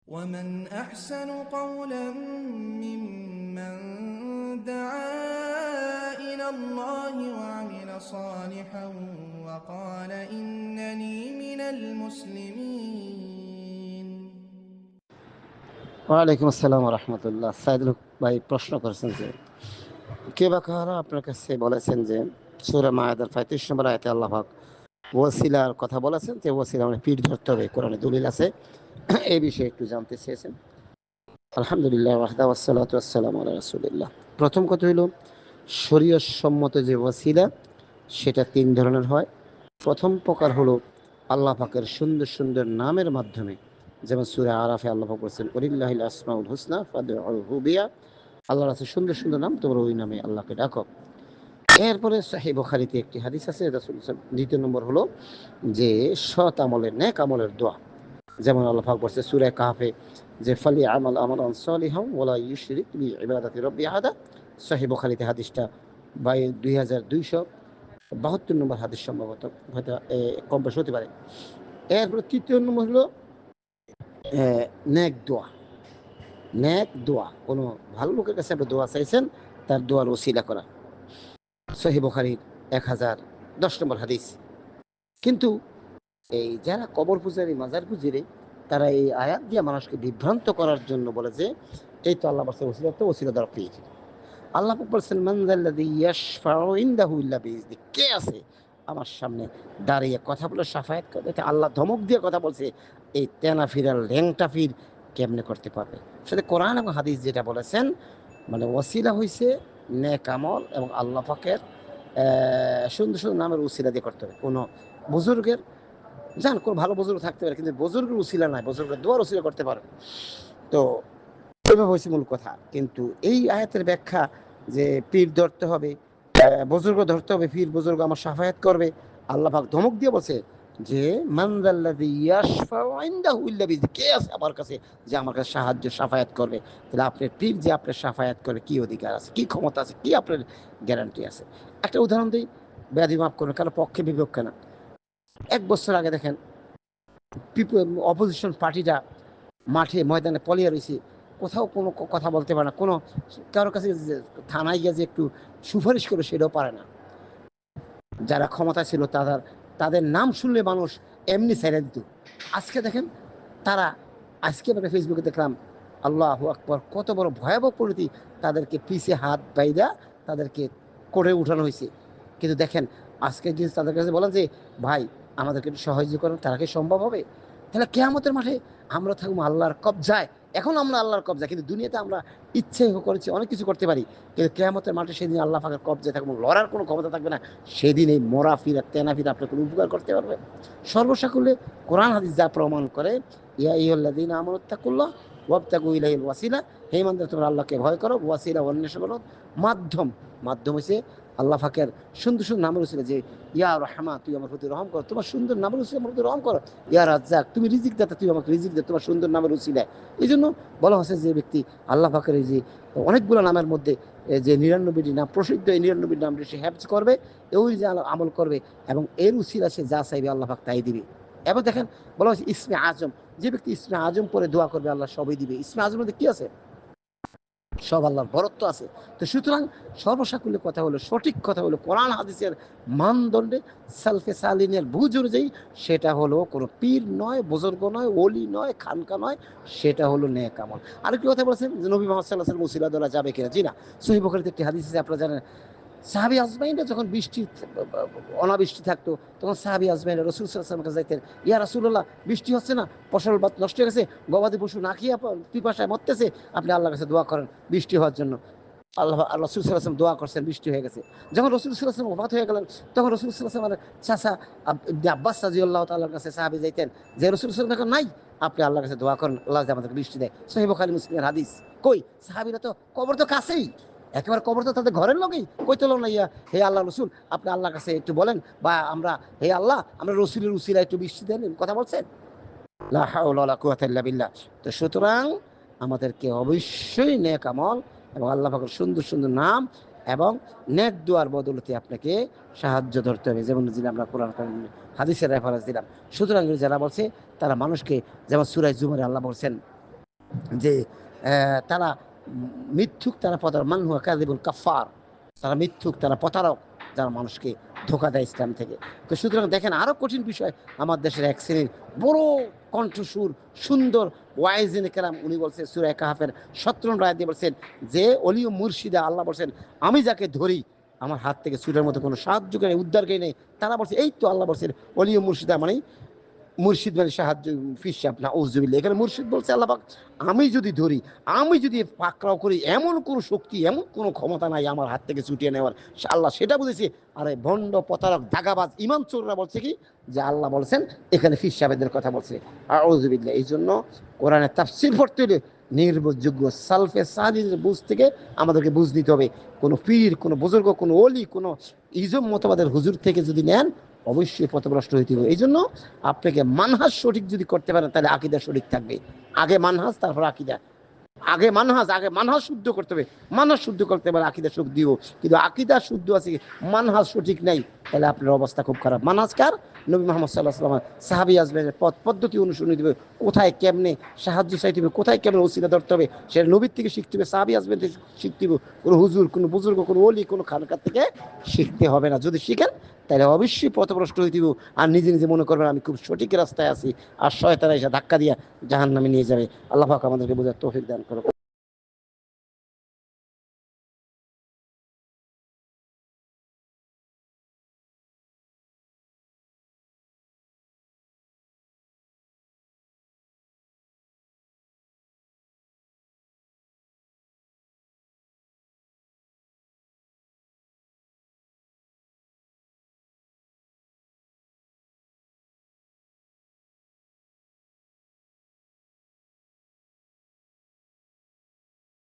ومن أحسن قولا ممن دعا إلى الله وعمل صالحا وقال إنني من المسلمين। ওয়ালাইকুম আসসালাম রহমতুল্লাহ। সাইদুল ভাই প্রশ্ন করেছেন যে কে বা কাহারা আপনার কাছে বলেছেন যে সূরা মায়েদার ৩৫ নম্বর আয়াতে আল্লাহ পাক ওয়াসিলার কথা বলেছেন যে ওয়াসিলা মানে পিঠ ধরতে হবে, কোরআনে দলিল আছে, এই বিষয়ে একটু জানতে চেয়েছেন। আলহামদুলিল্লাহ ওয়াহদা ওয়াসসালাতু ওয়াসসালামু আলা রাসূলিল্লাহ। প্রথম কথা হইল শরীয়ত সম্মত যে ওয়াসিলা সেটা তিন ধরনের হয়। প্রথম প্রকার হলো আল্লাহ পাকের সুন্দর সুন্দর নামের মাধ্যমে, যেমন সূরা আরাফে আল্লাহ পাক বলেছেন ওয়ালিল্লাহিল আসমাউল হুসনা ফাদউহু বিহা, আল্লাহর আছে সুন্দর সুন্দর নাম, তোমরা ওই নামে আল্লাহকে ডাকো। এরপরে সহিহ বুখারীতে একটি হাদিস আছে, রাসূল দ্বিতীয় নম্বর হলো যে সৎ আমলের নেক আমলের দোয়া, যেমন আল্লাহ পাক বলেছে সূরা কাহফে যে ফালি আমাল আমালান সালিহান ওয়ালা ইউশরিক বিইবাদাতি রাব্বি আহাদা। সহিহ বুখারীতে হাদিসটা 2272 নম্বর হাদিস, সম্ভবত হয়তো কম বেশি হতে পারে। এরপরে তৃতীয় নম্বর হলো নেক দোয়া। নেক দোয়া, কোনো ভালো লোকের কাছে আপনি দোয়া চাইছেন, তার দোয়ার ওসিলা করা। সহিহ বুখারীর 1010 নম্বর হাদিস। কিন্তু এই যারা কবর পূজারী মাজার পূজারী তারা এই আয়াত দিয়ে মানুষকে বিভ্রান্ত করার জন্য বলে যে এই তো আল্লাহ বলছে ওসিলা, তো ওসিলা দ্বারা পেয়েছি। আল্লাহ বলছেন মান যাল্লাযী ইয়াশফাউ ইনদাহু ইল্লা বিইজনিহি, কে আছে আমার সামনে দাঁড়িয়ে কথা বলে সাফায়াত করে। এটা আল্লাহ ধমক দিয়ে কথা বলছে, এই তেনা ফিরাল ল্যাংটা ফির কেমনে করতে পারবে? সেটা কোরআন এবং হাদিস যেটা বলেছেন, মানে ওসিলা হইছে নেক আমল এবং আল্লাহ পাকের সুন্দর সুন্দর নামের উসিলা দিয়ে করতে হবে। কোনো বুজুর্গের জান কোনো ভালো বুজুর্গ থাকতে পারে, কিন্তু বুজুর্গের উসিলা নাই, বুজুর্গের দোয়ার উসিলা করতে পারে। তো এভাবে হয়েছে মূল কথা। কিন্তু এই আয়াতের ব্যাখ্যা যে পীর ধরতে হবে, বুজুর্গ ধরতে হবে, পীর বুজুর্গ আমার সাফায়াত করবে, আল্লাহ পাক ধমক দিয়ে বলছে যে মান যাল্লাযী ইয়াশফাউ ইনদাহু ইল্লা বিইজনিহি, কে আছে আমার কাছে যে আমার কাছে সাহায্য সাফায়াত করবে? তাহলে আপনার পীর যে আপনার সাফায়াত করে কি অধিকার আছে, কি ক্ষমতা আছে, কি আপনার গ্যারান্টি আছে? একটা উদাহরণ দিই, ব্যাধি মাফ করবেন, কারণ পক্ষে বিপক্ষে না। 1 বছর আগে দেখেন অপোজিশন পার্টিটা মাঠে ময়দানে পলিয়ে রয়েছে, কোথাও কোনো কথা বলতে পারে না, কোনো কারোর কাছে থানায় গিয়ে যে একটু সুপারিশ করে সেটাও পারে না। যারা ক্ষমতা ছিল তাদের নাম শুনলে মানুষ এমনি ছেড়ে দিত। আজকে দেখেন তারা, আজকে আমরা ফেসবুকে দেখলাম আল্লাহু আকবার, কত বড় ভয়াবহ পরিণতি, তাদেরকে পিছে হাত বাইদা তাদেরকে করে উঠানো হয়েছে। কিন্তু দেখেন আজকে যদি তাদের কাছে বলেন যে ভাই আমাদেরকে একটু সাহায্য করেন, তারা কি সম্ভব হবে? তাহলে কিয়ামতের মাঠে আমরা থাকবো আল্লাহর কবজায়। এখন আমরা আল্লাহর কবজায়, কিন্তু দুনিয়াতে আমরা ইচ্ছে করেছি অনেক কিছু করতে পারি, কিন্তু কিয়ামতের মাঠে সেদিন আল্লাহ পাকের কবজায় থাকবো, লড়ার কোনো ক্ষমতা থাকবে না। সেদিন এই মরা ফিরা তেনা ফিরা আপনার কোনো উপকার করতে পারবে? সর্বসাকুল্যে কোরআন হাদিস যা প্রমাণ করে, ইয়া আইয়ুহাল্লাযীনা আমানুত্তাকুল্লাহ ওয়াবতাগু ইলাইহিল ওয়াসিলা, হে ইমানদার তোমরা আল্লাহকে ভয় করো, ওয়াসিলা অন্বেষণ করো। মাধ্যম হচ্ছে আল্লাহ পাকের সুন্দর সুন্দর নামের উসিলা, যে ইয়া রহমা তুই আমার প্রতি রহম করো, তোমার সুন্দর নামের উসিলা আমার প্রতি রহম করো। ইয়া রাজ্জাক তুমি রিজিক দাতা, তুই আমাকে রিজিক দে তোমার সুন্দর নামের উসিলায়। এই জন্য বলা হচ্ছে যে ব্যক্তি আল্লাহ পাকের এই যে অনেকগুলো নামের মধ্যে যে ৯৯টি নাম প্রসিদ্ধ, এই ৯৯টি নাম সে হ্যাফজ করবে, ওই যে আমল করবে এবং এর উসিলা সে যা চাইবে আল্লাহ পাক তাই দিবে। এবার দেখেন বলা হচ্ছে ইসমে আজম, যে ব্যক্তি ইসমে আজম পরে দোয়া করবে আল্লাহ সবই দিবে। ইসমে আজমের মধ্যে কি আছে? সব আল্লাহর বরত্ব আছে। তো সুতরাং সর্বসাকুল্যে কথা হলো, সঠিক কথা হলো কোরআন হাদিসের মানদণ্ডে সালফে সালিনের বুঝ অনুযায়ী সেটা হলো কোনো পীর নয়, বুজুর্গ নয়, ওলি নয়, খানকা নয়, সেটা হলো নেক আমল। আরেকটি কথা বলেছেন যে নবী মুহাম্মদ সাল্লাল্লাহু আলাইহি ওয়াসাল্লাম উসিলা দেওয়া যাবে কিনা? জি না। সহিহ বুখারীতে একটি হাদিস আছে, আপনারা জানেন সাহাবী আজমাইনরা যখন অনাবৃষ্টি থাকতো, তখন সাহাবী আজমাইনরা রাসূল সাল্লাল্লাহু আলাইহি ওয়াসাল্লামের কাছে যাইতেন, ইয়া রাসূলুল্লাহ বৃষ্টি হচ্ছে না, ফসল নষ্ট হয়ে গেছে, গবাদি পশু না খেয়ে পিপাসায় মরতেছে, আপনি আল্লাহর কাছে দোয়া করেন বৃষ্টি হওয়ার জন্য। আল্লাহ রাসূল সাল্লাল্লাহু আলাইহি ওয়াসাল্লাম দোয়া করছেন, বৃষ্টি হয়ে গেছে। যখন রাসূল সাল্লাল্লাহু আলাইহি ওয়াসাল্লাম ওফাত হয়ে গেলেন, তখন রাসূল সাল্লাল্লাহু আলাইহি ওয়াসাল্লামের চাচা ইবনে আব্বাস রাদিয়াল্লাহু তাআলার কাছে সাহাবী যাইতেন যে রাসূল সাল্লাল্লাহু আলাইহি ওয়াসাল্লাম নাই, আপনি আল্লাহর কাছে দোয়া করেন, আল্লাহ যে আমাদেরকে বৃষ্টি দেয়। সহিহ বুখারী মুসলিমের হাদিস। কই সাহাবীরা তো কবর তো কাছেই, একেবারে কবর তো তাদের ঘরের লোকেই, কই তো না ইয়া হে আল্লাহ রসুল আপনি আল্লাহর কাছে একটু বলেন, বা আমরা হে আল্লাহ আমরা রসুলের উসিলা একটু বৃষ্টি দেন, কথা বলছেন। লা হাওলা ওয়ালা কুওয়াতা ইল্লা বিল্লাহ। তো সুতরাং আমাদেরকে অবশ্যই নেক আমল এবং আল্লাহ পাকের সুন্দর সুন্দর নাম এবং নেক দোয়ার বদলতে আপনাকে সাহায্য ধরতে হবে, যেমন দিলাম আমরা কোরআন হাদিসের রেফারেন্স দিলাম। সুতরাং যারা বলছে তারা মানুষকে, যেমন সূরা জুমারে আল্লাহ বলছেন যে তারা মিথ্যুক, তারা প্রতারক, মান হুয়া কাযিবুল কাফার, তারা মিথ্যুক, তারা প্রতারক, যারা মানুষকে ধোঁকা দেয় ইসলাম থেকে। তো সুতরাং দেখেন আরো কঠিন বিষয়, আমার দেশের এক শ্রেণীর বড় কণ্ঠসুর সুন্দর ওয়াইজিন কেরাম, উনি বলছেন সূরা কাহফের 17 নম্বর আয়াত দিয়ে বলছেন যে অলি ও মুর্শিদা, আল্লাহ বলছেন আমি যাকে ধরি আমার হাত থেকে ছুটার মতো কোনো সাহায্যকারী নেই, উদ্ধারকারী নেই। তারা বলছে এই তো আল্লাহ বলছেন অলি ও মুর্শিদা মানে মুর্শিদ মানে সাহায্য, ফিসাব না উজুবিল্লাহ। এখানে মুর্শিদ বলছে আল্লাহ পাক আমি যদি ধরি, আমি যদি পাকড়াও করি, এমন কোনো শক্তি, এমন কোনো ক্ষমতা নাই আমার হাত থেকে ছুটিয়ে নেওয়ার। আল্লাহ সেটা বুঝেছি। আর এই ভণ্ড প্রতারক দাগাবাজ ইমান চোররা বলছে কি যে আল্লাহ বলছেন এখানে ফিসাবেদের কথা বলছে আউযুবিল্লাহ। এই জন্য কোরআনের তাফসীর পড়তে হলে নির্ভরযোগ্য সালফে সালিহদের বুঝ থেকে আমাদেরকে বুঝ নিতে হবে। কোনো পীর, কোনো বুজুর্গ, কোনো ওলি, কোনো ইজম মতবাদের হুজুর থেকে যদি নেন অবশ্যই পথভ্রষ্ট হইতে হবে। এই জন্য আপনাকে মানহাজ সঠিক যদি করতে পারেন তাহলে আকীদা সঠিক থাকবে। আগে মানহাজ তারপর আকীদা, আগে মানহাজ শুদ্ধ করতে হবে। মানহাজ শুদ্ধ করতে পারে আকীদা শুদ্ধ দিব, কিন্তু আকীদা শুদ্ধ আছে মানহাজ সঠিক নাই, তাহলে আপনার অবস্থা খুব খারাপ। মানহাজ কার? নবী মুহাম্মদ সাল্লাল্লাহু আলাইহি ওয়াসাল্লাম সাহাবী আজমের পথ পদ্ধতি অনুসরণ দিবে, কোথায় কেমনে সাহায্য চাইতে হবে, কোথায় কেমনে ওসিলা ধরতে হবে, সেটা নবীর থেকে শিখতে হবে, সাহাবী আজমের থেকে শিখতে হবে। কোনো হুজুর, কোনো বুজুর্গ, কোনো ওলি, কোনো খানকার থেকে শিখতে হবে না। যদি শিখেন তাহলে অবশ্যই পথভ্রষ্ট হয়ে দিব, আর নিজে নিজে মনে করবেন আমি খুব সঠিক রাস্তায় আছি, আর শয়তান এসে ধাক্কা দিয়া জাহান্নামে নিয়ে যাবে। আল্লাহ পাক আমাদেরকে বোঝার তৌফিক দান করুন।